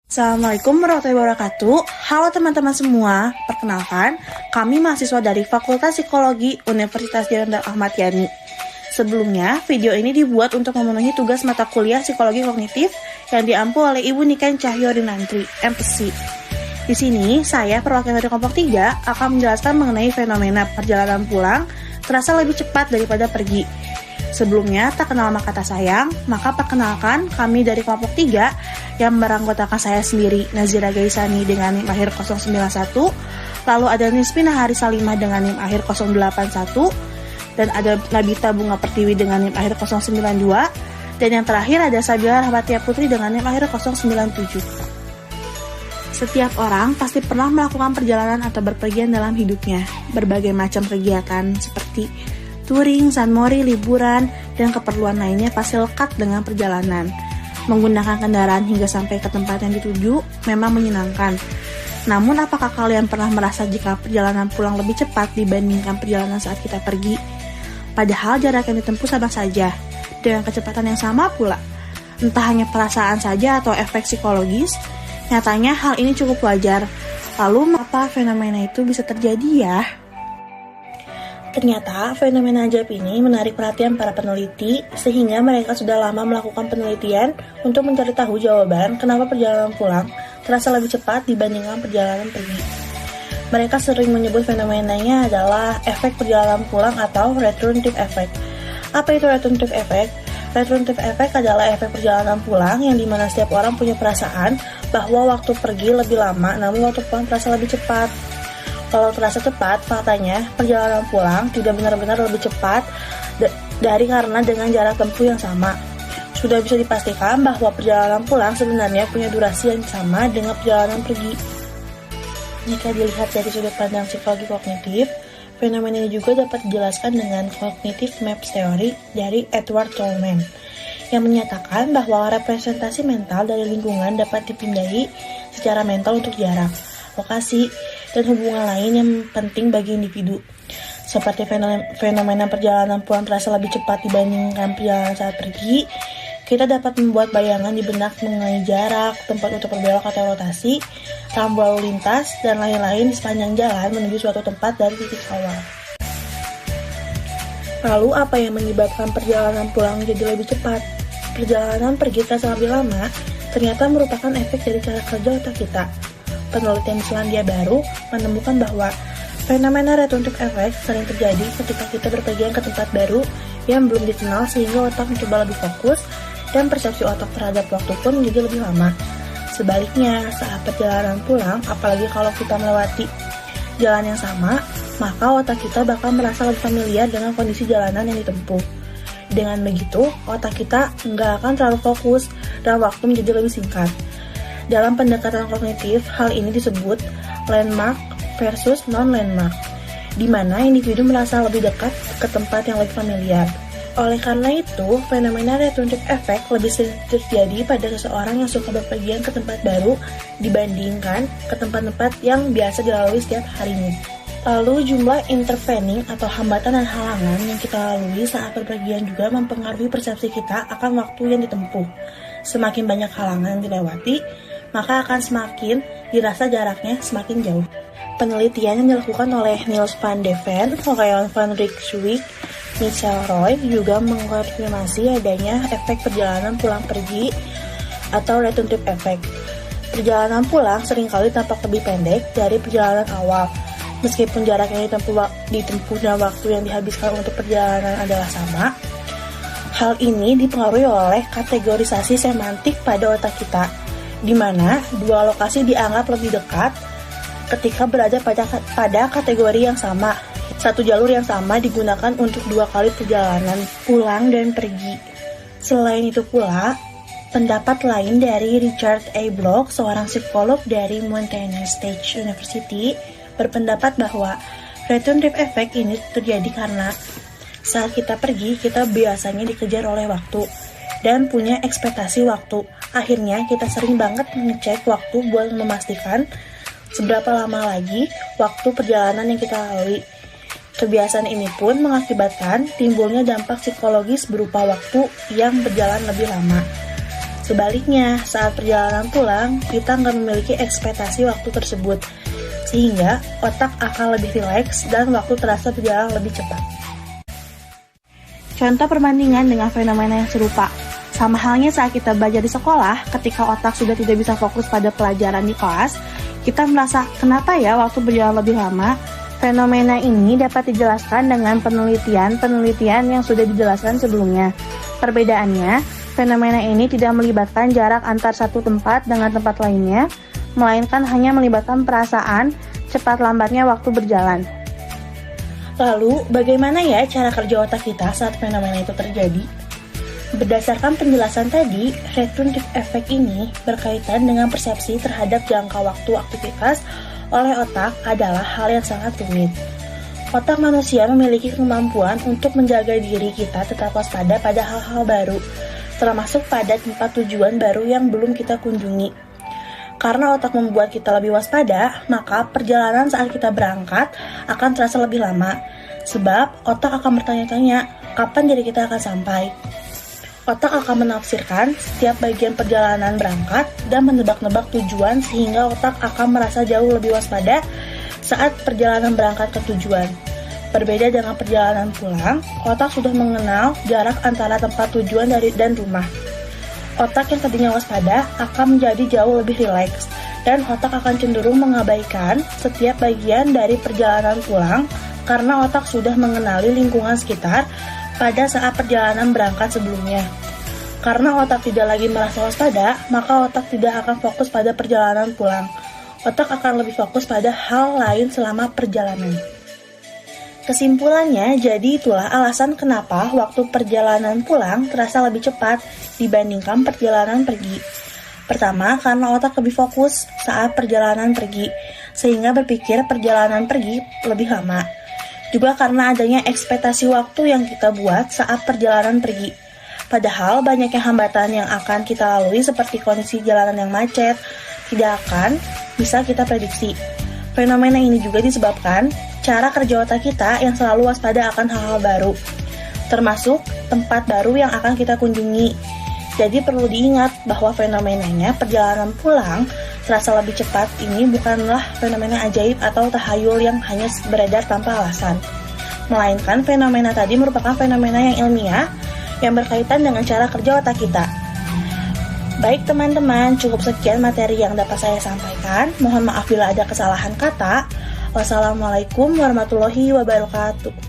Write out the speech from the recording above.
Assalamualaikum warahmatullahi wabarakatuh. Halo teman-teman semua, perkenalkan, kami mahasiswa dari Fakultas Psikologi Universitas Jenderal Ahmad Yani. Sebelumnya, video ini dibuat untuk memenuhi tugas mata kuliah Psikologi Kognitif yang diampu oleh Ibu Niken Cahyorinantri, MPSI. Di sini, saya perwakilan dari kelompok 3 akan menjelaskan mengenai fenomena perjalanan pulang terasa lebih cepat daripada pergi. Sebelumnya, tak kenal maka tak sayang, maka perkenalkan kami dari kelompok 3 yang beranggotakan saya sendiri, Nazira Gaisani dengan NIM akhir 091, lalu ada Nismina Hari Salimah dengan NIM akhir 081, dan ada Nabita Bunga Pertiwi dengan NIM akhir 092, dan yang terakhir ada Sabila Rahmatia Putri dengan NIM akhir 097. Setiap orang pasti pernah melakukan perjalanan atau berpergian dalam hidupnya, berbagai macam kegiatan seperti touring, sunmori, liburan, dan keperluan lainnya pasti lekat dengan perjalanan. Menggunakan kendaraan hingga sampai ke tempat yang dituju memang menyenangkan. Namun apakah kalian pernah merasa jika perjalanan pulang lebih cepat dibandingkan perjalanan saat kita pergi? Padahal jarak yang ditempuh sama saja, dengan kecepatan yang sama pula. Entah hanya perasaan saja atau efek psikologis, nyatanya hal ini cukup wajar. Lalu mengapa fenomena itu bisa terjadi ya? Ternyata fenomena ajaib ini menarik perhatian para peneliti sehingga mereka sudah lama melakukan penelitian untuk mencari tahu jawaban kenapa perjalanan pulang terasa lebih cepat dibandingkan perjalanan pergi. Mereka sering menyebut fenomenanya adalah efek perjalanan pulang atau returnative effect. Apa itu returnative effect? Returnative effect adalah efek perjalanan pulang yang dimana setiap orang punya perasaan bahwa waktu pergi lebih lama namun waktu pulang terasa lebih cepat. Kalau terasa cepat, faktanya perjalanan pulang tidak benar-benar lebih cepat dari karena dengan jarak tempuh yang sama. Sudah bisa dipastikan bahwa perjalanan pulang sebenarnya punya durasi yang sama dengan perjalanan pergi. Jika dilihat dari sudut pandang psikologi kognitif, fenomena ini juga dapat dijelaskan dengan Cognitive Maps Theory dari Edward Tolman, yang menyatakan bahwa representasi mental dari lingkungan dapat dipindahi secara mental untuk jarak, lokasi, dan hubungan lain yang penting bagi individu. Seperti fenomena perjalanan pulang terasa lebih cepat dibandingkan perjalanan saat pergi, kita dapat membuat bayangan di benak mengenai jarak, tempat untuk berbelok atau rotasi, rambu lalu lintas, dan lain-lain di sepanjang jalan menuju suatu tempat dari titik awal. Lalu apa yang menyebabkan perjalanan pulang menjadi lebih cepat? Perjalanan pergi terasa lebih lama ternyata merupakan efek dari cara kerja otak kita. Penelitian di Selandia Baru menemukan bahwa fenomena returnative effect sering terjadi ketika kita berpergian ke tempat baru yang belum dikenal sehingga otak mencoba lebih fokus dan persepsi otak terhadap waktu pun menjadi lebih lama. Sebaliknya, saat perjalanan pulang, apalagi kalau kita melewati jalan yang sama, maka otak kita bakal merasa lebih familiar dengan kondisi jalanan yang ditempuh. Dengan begitu, otak kita nggak akan terlalu fokus dan waktu menjadi lebih singkat. Dalam pendekatan kognitif, hal ini disebut landmark versus non-landmark, di mana individu merasa lebih dekat ke tempat yang lebih familiar. Oleh karena itu, fenomena returnative effect lebih sering terjadi pada seseorang yang suka berpergian ke tempat baru dibandingkan ke tempat-tempat yang biasa dilalui setiap harinya. Lalu jumlah intervening atau hambatan dan halangan yang kita lalui saat berpergian juga mempengaruhi persepsi kita akan waktu yang ditempuh. Semakin banyak halangan yang dilewati, maka akan semakin dirasa jaraknya semakin jauh. Penelitian yang dilakukan oleh Niels van de Ven, Leon van Rijswijk, Michel Roy juga mengkonfirmasi adanya efek perjalanan pulang pergi atau returnative effect. Perjalanan pulang seringkali tampak lebih pendek dari perjalanan awal. Meskipun jarak yang ditempuh dan waktu yang dihabiskan untuk perjalanan adalah sama, hal ini dipengaruhi oleh kategorisasi semantik pada otak kita, di mana dua lokasi dianggap lebih dekat ketika berada pada kategori yang sama. Satu jalur yang sama digunakan untuk dua kali perjalanan pulang dan pergi. Selain itu pula, pendapat lain dari Richard A. Block, seorang psikolog dari Montana State University, berpendapat bahwa returnative effect ini terjadi karena saat kita pergi, kita biasanya dikejar oleh waktu dan punya ekspektasi waktu. Akhirnya kita sering banget ngecek waktu buat memastikan seberapa lama lagi waktu perjalanan yang kita lalui. Kebiasaan ini pun mengakibatkan timbulnya dampak psikologis berupa waktu yang berjalan lebih lama. Sebaliknya, saat perjalanan pulang, kita nggak memiliki ekspektasi waktu tersebut, sehingga otak akan lebih rileks dan waktu terasa berjalan lebih cepat. Contoh perbandingan dengan fenomena yang serupa. Sama halnya saat kita belajar di sekolah, ketika otak sudah tidak bisa fokus pada pelajaran di kelas, kita merasa, kenapa ya waktu berjalan lebih lama? Fenomena ini dapat dijelaskan dengan penelitian yang sudah dijelaskan sebelumnya. Perbedaannya, fenomena ini tidak melibatkan jarak antar satu tempat dengan tempat lainnya, melainkan hanya melibatkan perasaan cepat lambatnya waktu berjalan. Lalu, bagaimana ya cara kerja otak kita saat fenomena itu terjadi? Berdasarkan penjelasan tadi, return effect ini berkaitan dengan persepsi terhadap jangka waktu aktivitas oleh otak adalah hal yang sangat rumit. Otak manusia memiliki kemampuan untuk menjaga diri kita tetap waspada pada hal-hal baru, termasuk pada tempat tujuan baru yang belum kita kunjungi. Karena otak membuat kita lebih waspada, maka perjalanan saat kita berangkat akan terasa lebih lama. Sebab otak akan bertanya-tanya, kapan diri kita akan sampai? Otak akan menafsirkan setiap bagian perjalanan berangkat dan menebak-nebak tujuan sehingga otak akan merasa jauh lebih waspada saat perjalanan berangkat ke tujuan. Berbeda dengan perjalanan pulang, otak sudah mengenal jarak antara tempat tujuan dan rumah. Otak yang tadinya waspada akan menjadi jauh lebih rileks, dan otak akan cenderung mengabaikan setiap bagian dari perjalanan pulang karena otak sudah mengenali lingkungan sekitar pada saat perjalanan berangkat sebelumnya. Karena otak tidak lagi merasa waspada, maka otak tidak akan fokus pada perjalanan pulang. Otak akan lebih fokus pada hal lain selama perjalanan. Kesimpulannya, jadi itulah alasan kenapa waktu perjalanan pulang terasa lebih cepat dibandingkan perjalanan pergi. Pertama, karena otak lebih fokus saat perjalanan pergi, sehingga berpikir perjalanan pergi lebih lama. Juga karena adanya ekspektasi waktu yang kita buat saat perjalanan pergi. Padahal banyaknya hambatan yang akan kita lalui seperti kondisi jalanan yang macet, tidak akan bisa kita prediksi. Fenomena ini juga disebabkan cara kerja otak kita yang selalu waspada akan hal-hal baru, termasuk tempat baru yang akan kita kunjungi. Jadi perlu diingat bahwa fenomenanya perjalanan pulang terasa lebih cepat ini bukanlah fenomena ajaib atau tahayul yang hanya beredar tanpa alasan. Melainkan fenomena tadi merupakan fenomena yang ilmiah yang berkaitan dengan cara kerja otak kita. Baik teman-teman, cukup sekian materi yang dapat saya sampaikan. Mohon maaf bila ada kesalahan kata. Wassalamualaikum warahmatullahi wabarakatuh.